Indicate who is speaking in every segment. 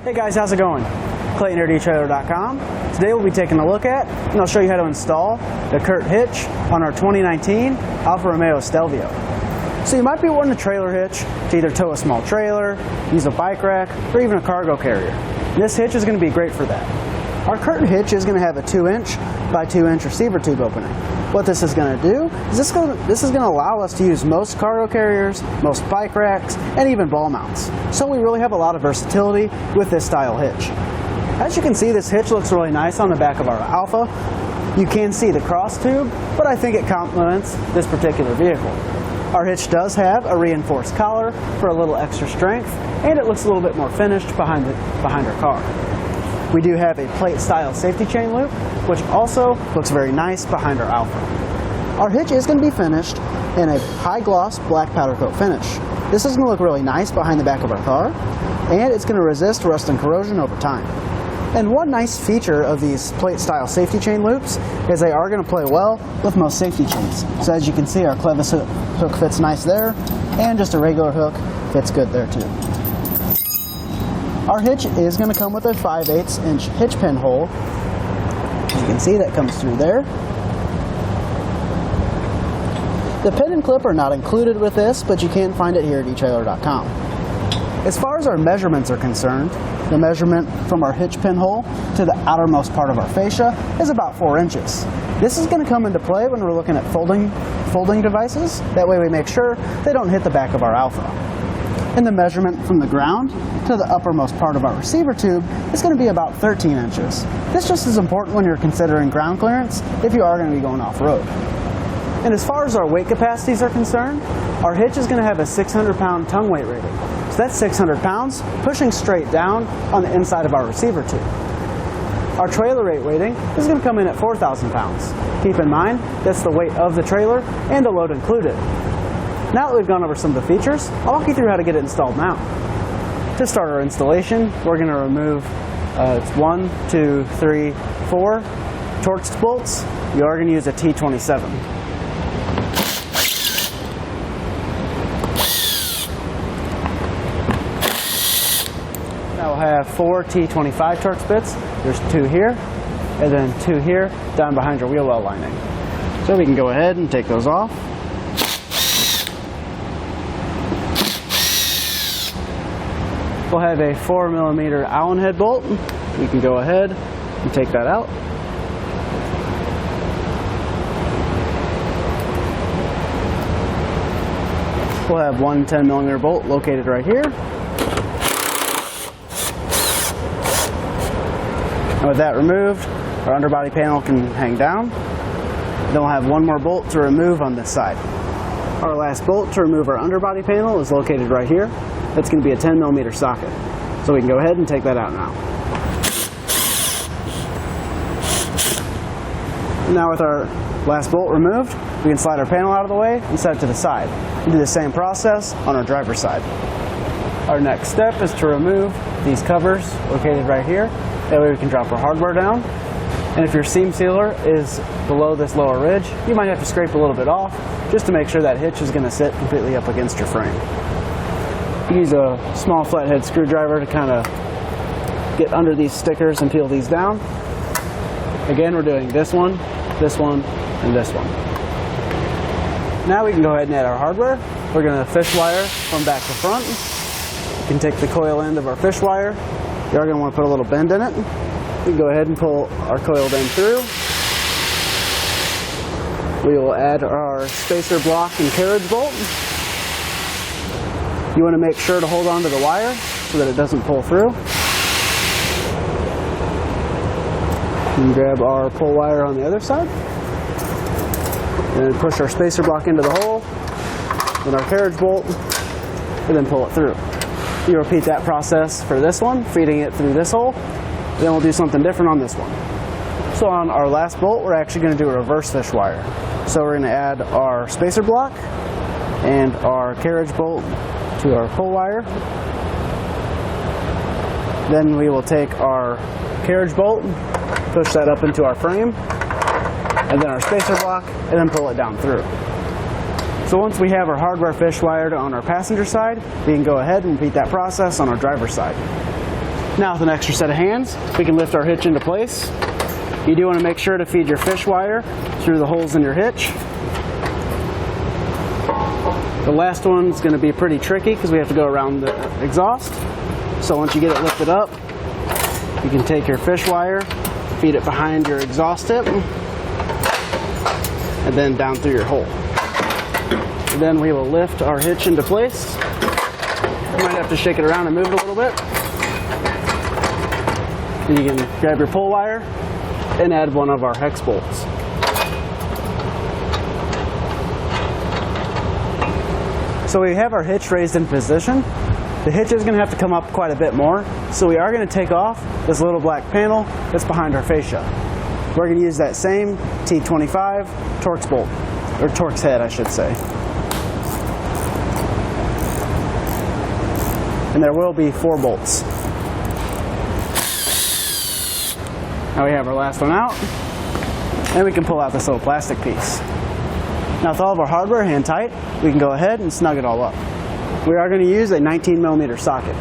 Speaker 1: Hey guys, how's it going? Clayton here at etrailer.com. Today we'll be taking a look at, and I'll show you how to install the CURT hitch on our 2019 Alfa Romeo Stelvio. So you might be wanting a trailer hitch to either tow a small trailer, use a bike rack, or even a cargo carrier. And this hitch is going to be great for that. Our CURT hitch is going to have a 2-inch by 2-inch receiver tube opening. What this is going to do is this is going to allow us to use most cargo carriers, most bike racks, and even ball mounts. So we really have a lot of versatility with this style hitch. As you can see, this hitch looks really nice on the back of our Alfa. You can see the cross tube, but I think it complements this particular vehicle. Our hitch does have a reinforced collar for a little extra strength, and it looks a little bit more finished behind our car. We do have a plate style safety chain loop, which also looks very nice behind our Alfa. Our hitch is going to be finished in a high gloss black powder coat finish. This is going to look really nice behind the back of our car, and it's going to resist rust and corrosion over time. And one nice feature of these plate style safety chain loops is they are going to play well with most safety chains. So as you can see, our clevis hook fits nice there, and just a regular hook fits good there too. Our hitch is going to come with a 5/8 inch hitch pin hole. As you can see, that comes through there. The pin and clip are not included with this, but you can find it here at etrailer.com. As far as our measurements are concerned, the measurement from our hitch pin hole to the outermost part of our fascia is about 4 inches. This is going to come into play when we're looking at folding devices. That way we make sure they don't hit the back of our Alfa. And the measurement from the ground to the uppermost part of our receiver tube is going to be about 13 inches. This just is important when you're considering ground clearance if you are going to be going off-road. And as far as our weight capacities are concerned, our hitch is going to have a 600-pound tongue weight rating. So that's 600 pounds pushing straight down on the inside of our receiver tube. Our trailer rate weighting is going to come in at 4,000 pounds. Keep in mind, that's the weight of the trailer and the load included. Now that we've gone over some of the features, I'll walk you through how to get it installed now. To start our installation, we're going to remove 1, 2, 3, 4 Torx bolts. You are going to use a T27. Now we'll have 4 T25 Torx bits. There's 2 here, and then 2 here down behind your wheel well lining. So we can go ahead and take those off. We'll have a 4mm Allen head bolt. We can go ahead and take that out. We'll have one 10mm bolt located right here. And with that removed, our underbody panel can hang down. Then we'll have one more bolt to remove on this side. Our last bolt to remove our underbody panel is located right here. That's going to be a 10mm socket. So we can go ahead and take that out now. Now with our last bolt removed, we can slide our panel out of the way and set it to the side. We do the same process on our driver's side. Our next step is to remove these covers located right here. That way we can drop our hardware down. And if your seam sealer is below this lower ridge, you might have to scrape a little bit off just to make sure that hitch is going to sit completely up against your frame. Use a small flathead screwdriver to kind of get under these stickers and peel these down. Again, we're doing this one, and this one. Now we can go ahead and add our hardware. We're going to fish wire from back to front. You can take the coil end of our fish wire. You are going to want to put a little bend in it. We can go ahead and pull our coiled end through. We will add our spacer block and carriage bolt. You want to make sure to hold on to the wire so that it doesn't pull through. And grab our pull wire on the other side. And push our spacer block into the hole, then our carriage bolt, and then pull it through. You repeat that process for this one, feeding it through this hole. Then we'll do something different on this one. So on our last bolt, we're actually going to do a reverse fish wire. So we're going to add our spacer block and our carriage bolt to our pull wire. Then we will take our carriage bolt, push that up into our frame, and then our spacer block, and then pull it down through. So once we have our hardware fish wired on our passenger side, we can go ahead and repeat that process on our driver's side. Now with an extra set of hands, we can lift our hitch into place. You do want to make sure to feed your fish wire through the holes in your hitch. The last one's going to be pretty tricky because we have to go around the exhaust. So once you get it lifted up, you can take your fish wire, feed it behind your exhaust tip, and then down through your hole. And then we will lift our hitch into place. You might have to shake it around and move it a little bit. And you can grab your pull wire and add one of our hex bolts. So we have our hitch raised in position. The hitch is going to have to come up quite a bit more, so we are going to take off this little black panel that's behind our fascia. We're going to use that same T25 Torx bolt, or Torx head I should say. And there will be 4 bolts. Now we have our last one out, and we can pull out this little plastic piece. Now with all of our hardware hand tight, we can go ahead and snug it all up. We are going to use a 19mm socket.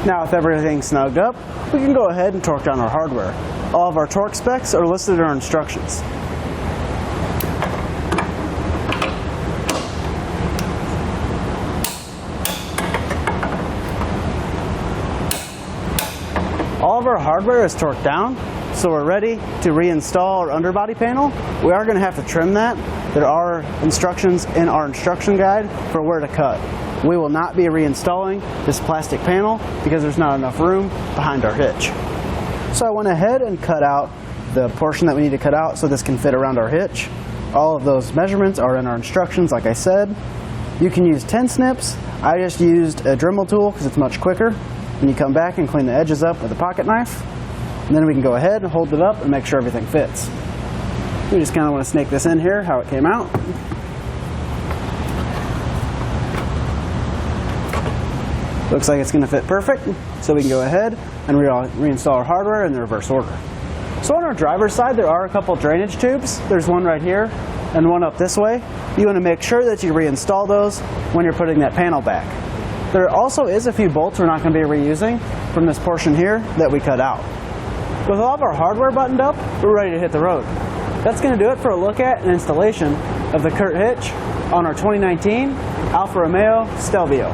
Speaker 1: Now with everything snugged up, we can go ahead and torque down our hardware. All of our torque specs are listed in our instructions. All of our hardware is torqued down, so we're ready to reinstall our underbody panel. We are going to have to trim that. There are instructions in our instruction guide for where to cut. We will not be reinstalling this plastic panel because there's not enough room behind our hitch. So I went ahead and cut out the portion that we need to cut out so this can fit around our hitch. All of those measurements are in our instructions, like I said. You can use 10 snips. I just used a Dremel tool because it's much quicker. And you come back and clean the edges up with a pocket knife. And then we can go ahead and hold it up and make sure everything fits. We just kind of want to snake this in here, how it came out. Looks like it's going to fit perfect, so we can go ahead and reinstall our hardware in the reverse order. So on our driver's side, there are a couple drainage tubes. There's one right here and one up this way. You want to make sure that you reinstall those when you're putting that panel back. There also is a few bolts we're not going to be reusing from this portion here that we cut out. With all of our hardware buttoned up, we're ready to hit the road. That's going to do it for a look at and installation of the CURT hitch on our 2019 Alfa Romeo Stelvio.